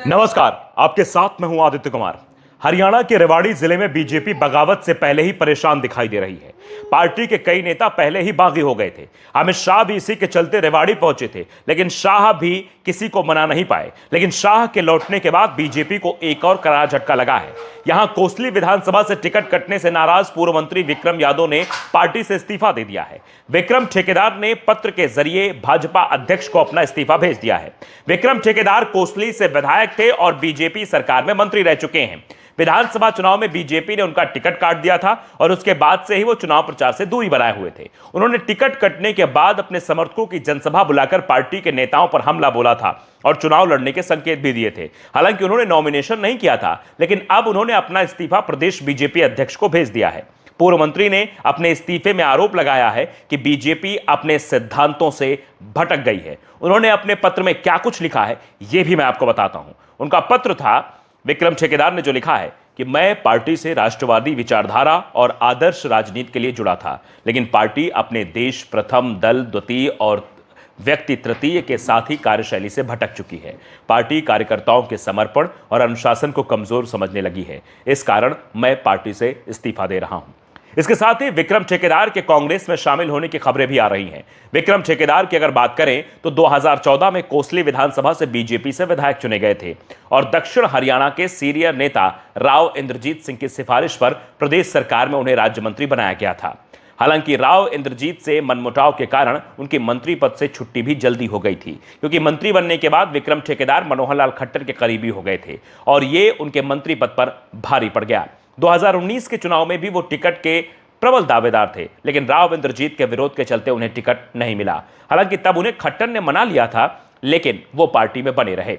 नमस्कार, आपके साथ मैं हूं आदित्य कुमार। हरियाणा के रेवाड़ी जिले में बीजेपी बगावत से पहले ही परेशान दिखाई दे रही है। पार्टी के कई नेता पहले ही बागी हो गए थे। अमित शाह भी इसी के चलते रेवाड़ी पहुंचे थे, लेकिन शाह भी किसी को मना नहीं पाए। लेकिन शाह के लौटने के बाद बीजेपी को एक और करारा झटका लगा है। यहां कोसली विधानसभा से टिकट कटने से नाराज पूर्व मंत्री विक्रम यादव ने पार्टी से इस्तीफा दे दिया है। विक्रम ठेकेदार ने पत्र के जरिए भाजपा अध्यक्ष को अपना इस्तीफा भेज दिया है। विक्रम ठेकेदार कोसली से विधायक थे और बीजेपी सरकार में मंत्री रह चुके हैं। विधानसभा चुनाव में बीजेपी ने उनका टिकट काट दिया था और उसके बाद से ही वो चुनाव प्रचार से दूरी बनाए हुए थे। उन्होंने टिकट कटने के बाद अपने समर्थकों की जनसभा बुलाकर पार्टी के नेताओं पर हमला बोला था और चुनाव लड़ने के संकेत भी दिए थे। हालांकि उन्होंने नॉमिनेशन नहीं किया था, लेकिन अब उन्होंने अपना इस्तीफा प्रदेश बीजेपी अध्यक्ष को भेज दिया है। पूर्व मंत्री ने अपने इस्तीफे में आरोप लगाया है कि बीजेपी अपने सिद्धांतों से भटक गई है। उन्होंने अपने पत्र में क्या कुछ लिखा है, यह भी मैं आपको बताता हूं। उनका पत्र था, विक्रम ठेकेदार ने जो लिखा है कि मैं पार्टी से राष्ट्रवादी विचारधारा और आदर्श राजनीति के लिए जुड़ा था, लेकिन पार्टी अपने देश प्रथम, दल द्वितीय और व्यक्ति तृतीय के साथ ही कार्यशैली से भटक चुकी है। पार्टी कार्यकर्ताओं के समर्पण और अनुशासन को कमजोर समझने लगी है। इस कारण मैं पार्टी से इस्तीफा दे रहा हूं। इसके साथ ही विक्रम ठेकेदार के कांग्रेस में शामिल होने की खबरें भी आ रही हैं। विक्रम ठेकेदार की अगर बात करें तो 2014 में कोसली विधानसभा से बीजेपी से विधायक चुने गए थे और दक्षिण हरियाणा के सीनियर नेता राव इंद्रजीत सिंह की सिफारिश पर प्रदेश सरकार में उन्हें राज्य मंत्री बनाया गया था। हालांकि राव इंद्रजीत से मनमुटाव के कारण उनकी मंत्री पद से छुट्टी भी जल्दी हो गई थी, क्योंकि मंत्री बनने के बाद विक्रम ठेकेदार मनोहर लाल खट्टर के करीबी हो गए थे और ये उनके मंत्री पद पर भारी पड़ गया। 2019 के चुनाव में भी वो टिकट के प्रबल दावेदार थे, लेकिन राव इंद्रजीत के विरोध के चलते उन्हें टिकट नहीं मिला। हालांकि तब उन्हें खट्टर ने मना लिया था, लेकिन वो पार्टी में बने रहे।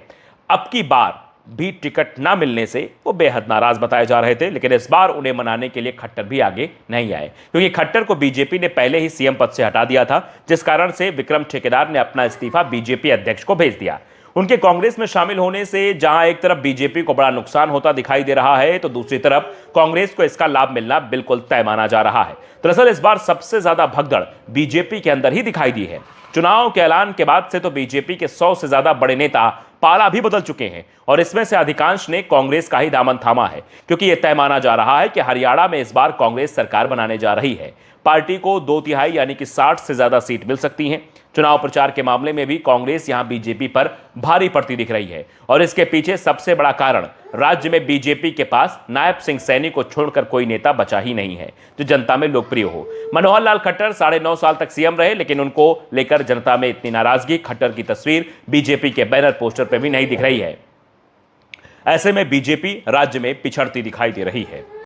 अब की बार भी टिकट ना मिलने से वो बेहद नाराज बताए जा रहे थे, लेकिन इस बार उन्हें मनाने के लिए खट्टर भी आगे नहीं आए, क्योंकि खट्टर को बीजेपी ने पहले ही सीएम पद से हटा दिया था, जिस कारण से विक्रम ठेकेदार ने अपना इस्तीफा बीजेपी अध्यक्ष को भेज दिया। उनके कांग्रेस में शामिल होने से जहां एक तरफ बीजेपी को बड़ा नुकसान होता दिखाई दे रहा है, तो दूसरी तरफ कांग्रेस को इसका लाभ मिलना बिल्कुल तय माना जा रहा है। दरअसल इस बार सबसे ज्यादा भगदड़ बीजेपी के अंदर ही दिखाई दी है। चुनाव के ऐलान के बाद से तो बीजेपी के 100 से ज्यादा बड़े नेता पाला भी बदल चुके हैं और इसमें से अधिकांश ने कांग्रेस का ही दामन थामा है, क्योंकि यह तय माना जा रहा है कि हरियाणा में इस बार कांग्रेस सरकार बनाने जा रही है। पार्टी को 2/3 यानी कि 60 से ज्यादा सीट मिल सकती हैं। चुनाव प्रचार के मामले में भी कांग्रेस यहां बीजेपी पर भारी पड़ती दिख रही है और इसके पीछे सबसे बड़ा कारण राज्य में बीजेपी के पास नायब सिंह सैनी को छोड़कर कोई नेता बचा ही नहीं है जो जनता में लोकप्रिय हो। मनोहर लाल खट्टर 9.5 साल तक सीएम रहे, लेकिन उनको लेकर जनता में इतनी नाराजगी, खट्टर की तस्वीर बीजेपी के बैनर पोस्टर पर भी नहीं दिख रही है। ऐसे में बीजेपी राज्य में पिछड़ती दिखाई दे रही है।